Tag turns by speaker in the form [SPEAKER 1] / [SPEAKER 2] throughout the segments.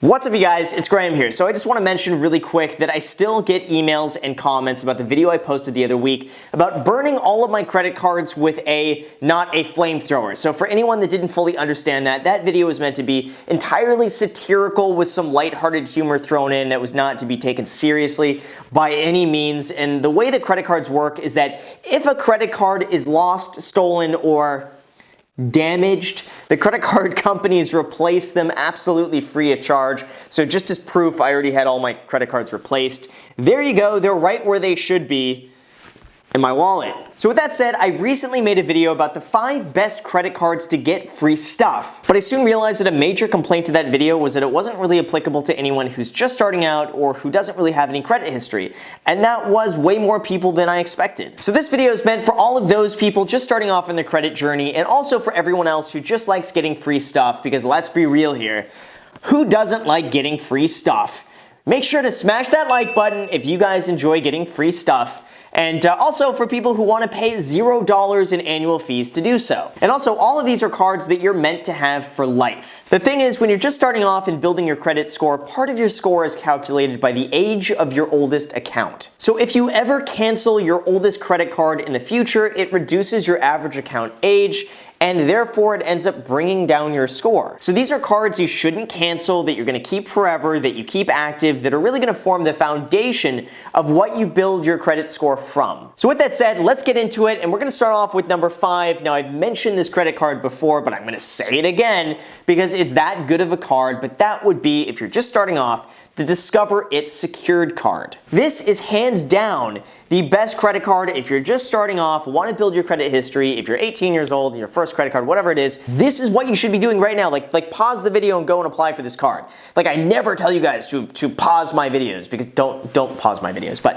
[SPEAKER 1] What's up you guys, it's Graham here. So I just want to mention really quick that I still get emails and comments about the video I posted the other week about burning all of my credit cards with not a flamethrower. So for anyone that didn't fully understand that video was meant to be entirely satirical with some lighthearted humor thrown in that was not to be taken seriously by any means. And the way that credit cards work is that if a credit card is lost, stolen, or damaged, the credit card companies replace them absolutely free of charge. So just as proof, I already had all my credit cards replaced. There you go, they're right where they should be in my wallet. So with that said, I recently made a video about the 5 best credit cards to get free stuff. But I soon realized that a major complaint to that video was that it wasn't really applicable to anyone who's just starting out or who doesn't really have any credit history. And that was way more people than I expected. So this video is meant for all of those people just starting off in their credit journey, and also for everyone else who just likes getting free stuff, because let's be real here, who doesn't like getting free stuff? Make sure to smash that like button if you guys enjoy getting free stuff. And also for people who want to pay $0 in annual fees to do so. And also, all of these are cards that you're meant to have for life. The thing is, when you're just starting off and building your credit score, part of your score is calculated by the age of your oldest account. So if you ever cancel your oldest credit card in the future, it reduces your average account age, and therefore it ends up bringing down your score. So these are cards you shouldn't cancel, that you're going to keep forever, that you keep active, that are really going to form the foundation of what you build your credit score from. So with that said, let's get into it, and we're going to start off with number 5. Now, I've mentioned this credit card before, but I'm going to say it again because it's that good of a card, but that would be, if you're just starting off, the Discover It secured card. This is hands down the best credit card if you're just starting off, want to build your credit history, if you're 18 years old and your first credit card, whatever it is, this is what you should be doing right now. Like pause the video and go and apply for this card. Like, I never tell you guys to pause my videos, because don't pause my videos, but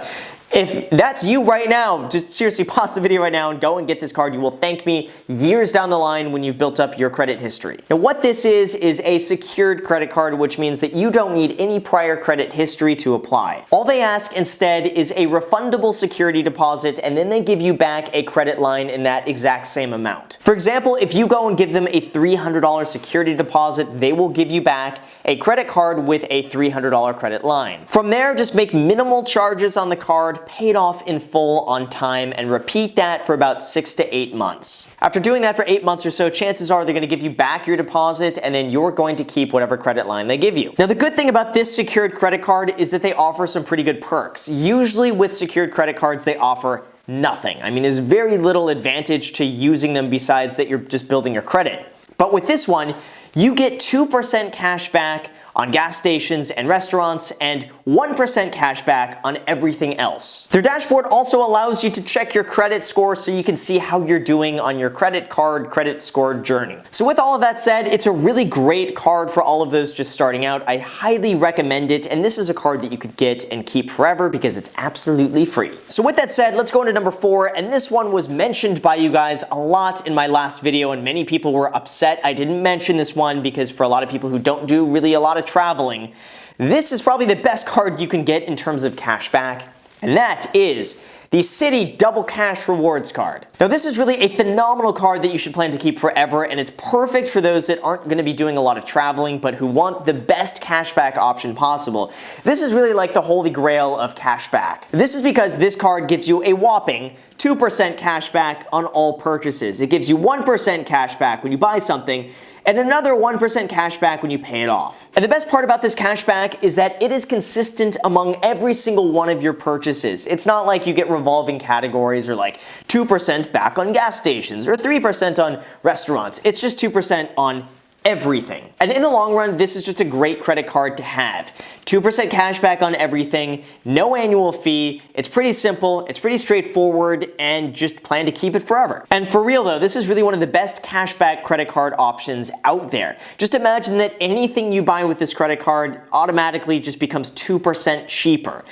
[SPEAKER 1] if that's you right now, just seriously pause the video right now and go and get this card. You will thank me years down the line when you've built up your credit history. Now, what this is a secured credit card, which means that you don't need any prior credit history to apply. All they ask instead is a refundable security deposit, and then they give you back a credit line in that exact same amount. For example, if you go and give them a $300 security deposit, they will give you back a credit card with a $300 credit line. From there, just make minimal charges on the card, paid off in full on time, and repeat that for about 6 to 8 months. After doing that for 8 months or so, chances are they're going to give you back your deposit, and then you're going to keep whatever credit line they give you. Now, the good thing about this secured credit card is that they offer some pretty good perks. Usually with secured credit cards, they offer nothing. I mean, there's very little advantage to using them besides that you're just building your credit. But with this one, you get 2% cash back on gas stations and restaurants, and 1% cash back on everything else. Their dashboard also allows you to check your credit score so you can see how you're doing on your credit card credit score journey. So with all of that said, it's a really great card for all of those just starting out. I highly recommend it, and this is a card that you could get and keep forever because it's absolutely free. So with that said, let's go into number 4, and this one was mentioned by you guys a lot in my last video, and many people were upset I didn't mention this one, because for a lot of people who don't do really a lot of traveling, this is probably the best card you can get in terms of cash back, and that is the Citi Double Cash rewards card. Now, this is really a phenomenal card that you should plan to keep forever, and it's perfect for those that aren't going to be doing a lot of traveling but who want the best cashback option possible. This is really like the holy grail of cashback. This is because this card gives you a whopping 2% cash back on all purchases. It gives you 1% cash back when you buy something, and another 1% cash back when you pay it off. And the best part about this cash back is that it is consistent among every single one of your purchases. It's not like you get revolving categories, or like 2% back on gas stations or 3% on restaurants. It's just 2% on everything. And in the long run, this is just a great credit card to have. 2% cash back on everything, no annual fee. It's pretty simple, it's pretty straightforward, and just plan to keep it forever. And for real though, this is really one of the best cashback credit card options out there. Just imagine that anything you buy with this credit card automatically just becomes 2% cheaper.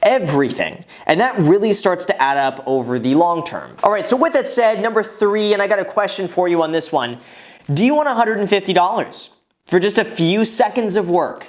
[SPEAKER 1] Everything. And that really starts to add up over the long term. All right, so with that said, number 3, and I got a question for you on this one. Do you want $150 for just a few seconds of work?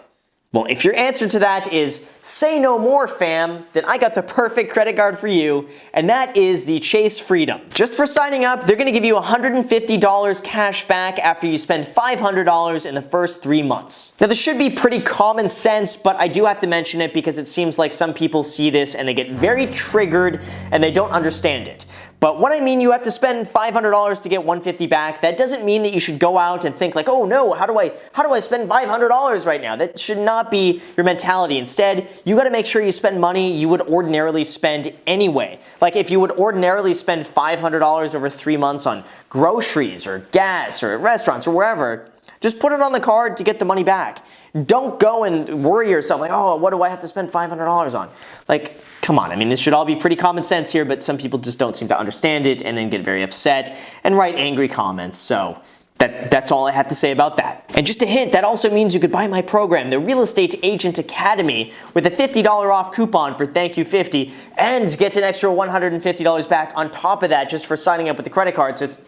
[SPEAKER 1] Well, if your answer to that is say no more, fam, then I got the perfect credit card for you, and that is the Chase Freedom. Just for signing up, they're gonna give you $150 cash back after you spend $500 in the first 3 months. Now, this should be pretty common sense, but I do have to mention it because it seems like some people see this and they get very triggered and they don't understand it. But what I mean, you have to spend $500 to get $150 back. That doesn't mean that you should go out and think like, oh no, how do I spend $500 right now? That should not be your mentality. Instead, you gotta make sure you spend money you would ordinarily spend anyway. Like if you would ordinarily spend $500 over 3 months on groceries or gas or restaurants or wherever, just put it on the card to get the money back. Don't go and worry yourself like, oh, what do I have to spend $500 on? Like, come on. I mean, this should all be pretty common sense here, but some people just don't seem to understand it and then get very upset and write angry comments. So that's all I have to say about that. And just a hint, that also means you could buy my program, the Real Estate Agent Academy, with a $50 off coupon for Thank You 50 and get an extra $150 back on top of that just for signing up with the credit card. So it's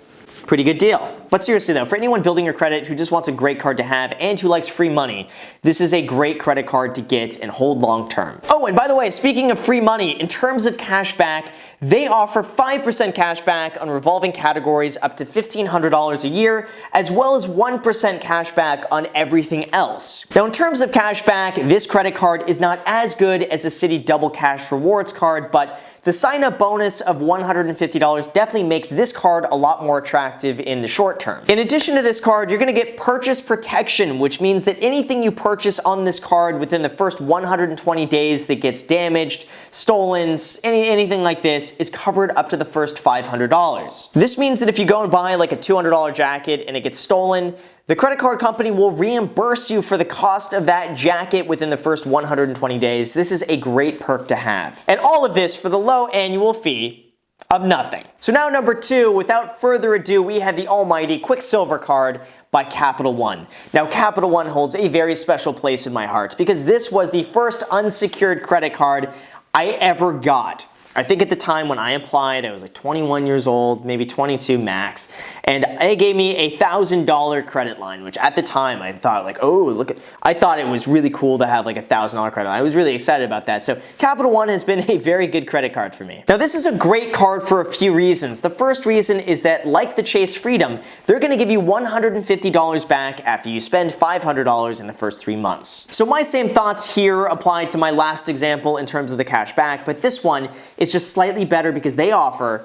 [SPEAKER 1] pretty good deal. But seriously though, for anyone building your credit who just wants a great card to have and who likes free money, this is a great credit card to get and hold long term. Oh, and by the way, speaking of free money, in terms of cash back, they offer 5% cash back on revolving categories up to $1,500 a year, as well as 1% cash back on everything else. Now, in terms of cash back, this credit card is not as good as the Citi Double Cash rewards card, but the sign-up bonus of $150 definitely makes this card a lot more attractive in the short term. In addition to this card, you're gonna get purchase protection, which means that anything you purchase on this card within the first 120 days that gets damaged, stolen, anything like this is covered up to the first $500. This means that if you go and buy like a $200 jacket and it gets stolen, the credit card company will reimburse you for the cost of that jacket within the first 120 days. This is a great perk to have. And all of this for the low annual fee of nothing. So now number 2, without further ado, we have the almighty Quicksilver card by Capital One. Now, Capital One holds a very special place in my heart because this was the first unsecured credit card I ever got. I think at the time when I applied, I was like 21 years old, maybe 22 max, and they gave me a $1,000 credit line, which at the time I thought like, oh, look, I thought it was really cool to have like a $1,000 credit line. I was really excited about that. So Capital One has been a very good credit card for me. Now, this is a great card for a few reasons. The first reason is that, like the Chase Freedom, they're gonna give you $150 back after you spend $500 in the first 3 months. So my same thoughts here apply to my last example in terms of the cash back, but this one is just slightly better because they offer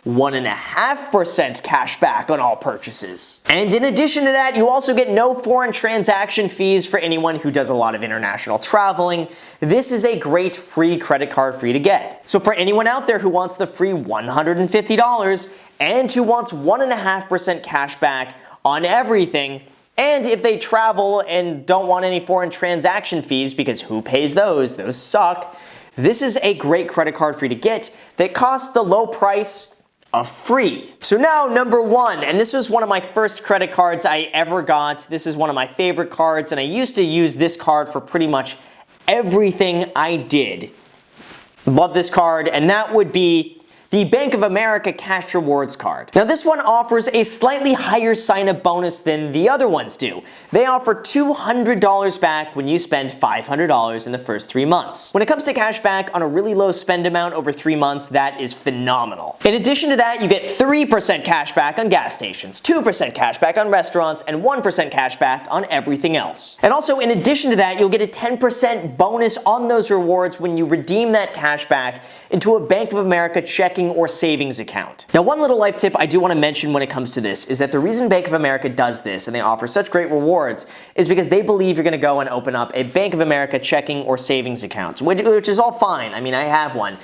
[SPEAKER 1] 1.5% cash back on all purchases. And in addition to that, you also get no foreign transaction fees for anyone who does a lot of international traveling. This is a great free credit card for you to get. So for anyone out there who wants the free $150 and who wants 1.5% cash back on everything, and if they travel and don't want any foreign transaction fees, because who pays those? Those suck. This is a great credit card for you to get that costs the low price of free. So now number 1, and this was one of my first credit cards I ever got. This is one of my favorite cards, and I used to use this card for pretty much everything I did. Love this card, and that would be the Bank of America Cash Rewards card. Now, this one offers a slightly higher sign-up bonus than the other ones do. They offer $200 back when you spend $500 in the first 3 months. When it comes to cash back on a really low spend amount over 3 months, that is phenomenal. In addition to that, you get 3% cash back on gas stations, 2% cash back on restaurants, and 1% cash back on everything else. And also, in addition to that, you'll get a 10% bonus on those rewards when you redeem that cash back into a Bank of America checking or savings account. Now, one little life tip I do want to mention when it comes to this is that the reason Bank of America does this and they offer such great rewards is because they believe you're going to go and open up a Bank of America checking or savings account, which is all fine. I mean, I have one.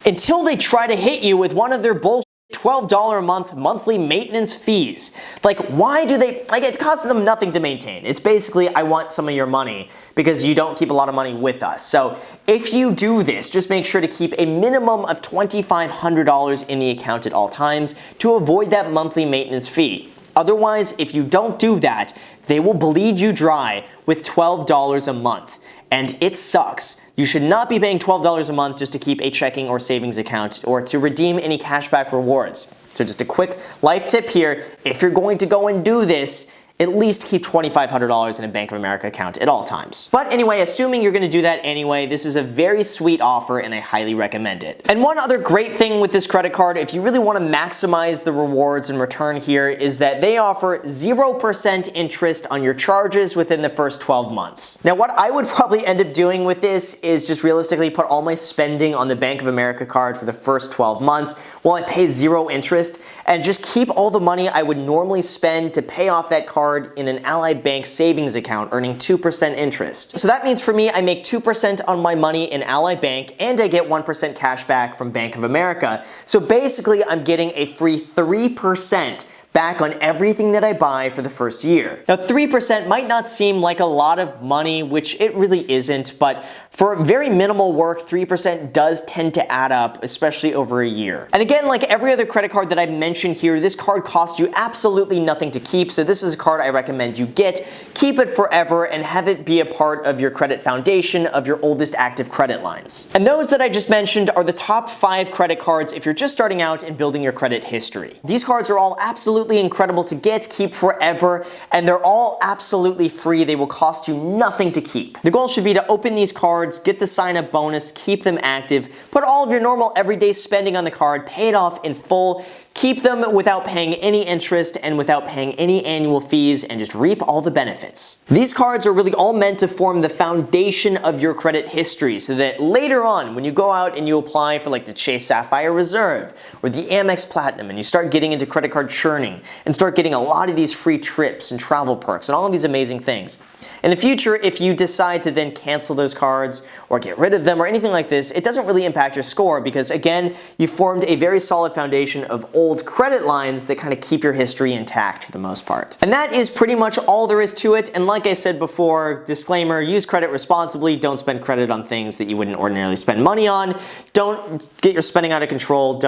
[SPEAKER 1] Until they try to hit you with one of their bullshit $12 a month monthly maintenance fees. Like, why do they, like, it costs them nothing to maintain. It's basically, I want some of your money because you don't keep a lot of money with us. So if you do this, just make sure to keep a minimum of $2,500 in the account at all times to avoid that monthly maintenance fee. Otherwise, if you don't do that, they will bleed you dry with $12 a month. And it sucks. You should not be paying $12 a month just to keep a checking or savings account or to redeem any cashback rewards. So just a quick life tip here, if you're going to go and do this, at least keep $2,500 in a Bank of America account at all times. But anyway, assuming you're going to do that anyway, this is a very sweet offer and I highly recommend it. And one other great thing with this credit card, if you really want to maximize the rewards and return here, is that they offer 0% interest on your charges within the first 12 months. Now, what I would probably end up doing with this is just realistically put all my spending on the Bank of America card for the first 12 months while I pay 0 interest, and just keep all the money I would normally spend to pay off that card in an Ally Bank savings account earning 2% interest. So that means for me, I make 2% on my money in Ally Bank and I get 1% cash back from Bank of America. So basically, I'm getting a free 3% back on everything that I buy for the first year. Now, 3% might not seem like a lot of money, which it really isn't, but for very minimal work, 3% does tend to add up, especially over a year. And again, like every other credit card that I mentioned here, this card costs you absolutely nothing to keep, so this is a card I recommend you get. Keep it forever and have it be a part of your credit foundation of your oldest active credit lines. And those that I just mentioned are the top 5 credit cards if you're just starting out and building your credit history. These cards are all absolutely incredible to get, keep forever, and they're all absolutely free. They will cost you nothing to keep. The goal should be to open these cards, get the sign-up bonus, keep them active, put all of your normal everyday spending on the card, pay it off in full, keep them without paying any interest and without paying any annual fees, and just reap all the benefits. These cards are really all meant to form the foundation of your credit history so that later on, when you go out and you apply for like the Chase Sapphire Reserve or the Amex Platinum and you start getting into credit card churning and start getting a lot of these free trips and travel perks and all of these amazing things. In the future, if you decide to then cancel those cards or get rid of them or anything like this, it doesn't really impact your score because, again, you formed a very solid foundation of old credit lines that kind of keep your history intact for the most part. And that is pretty much all there is to it. And like I said before, disclaimer, use credit responsibly. Don't spend credit on things that you wouldn't ordinarily spend money on. Don't get your spending out of control.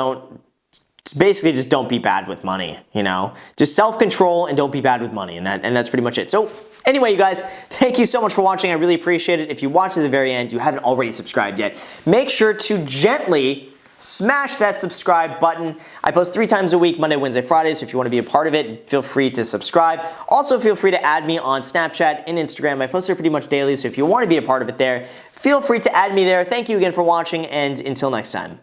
[SPEAKER 1] Basically just don't be bad with money, you know? Just self-control and don't be bad with money, and that's pretty much it. So anyway, you guys, thank you so much for watching. I really appreciate it. If you watched to the very end, you haven't already subscribed yet, make sure to gently smash that subscribe button. I post 3 times a week, Monday, Wednesday, Friday, so if you want to be a part of it, feel free to subscribe. Also, feel free to add me on Snapchat and Instagram. I post there pretty much daily, so if you want to be a part of it there, feel free to add me there. Thank you again for watching, and until next time.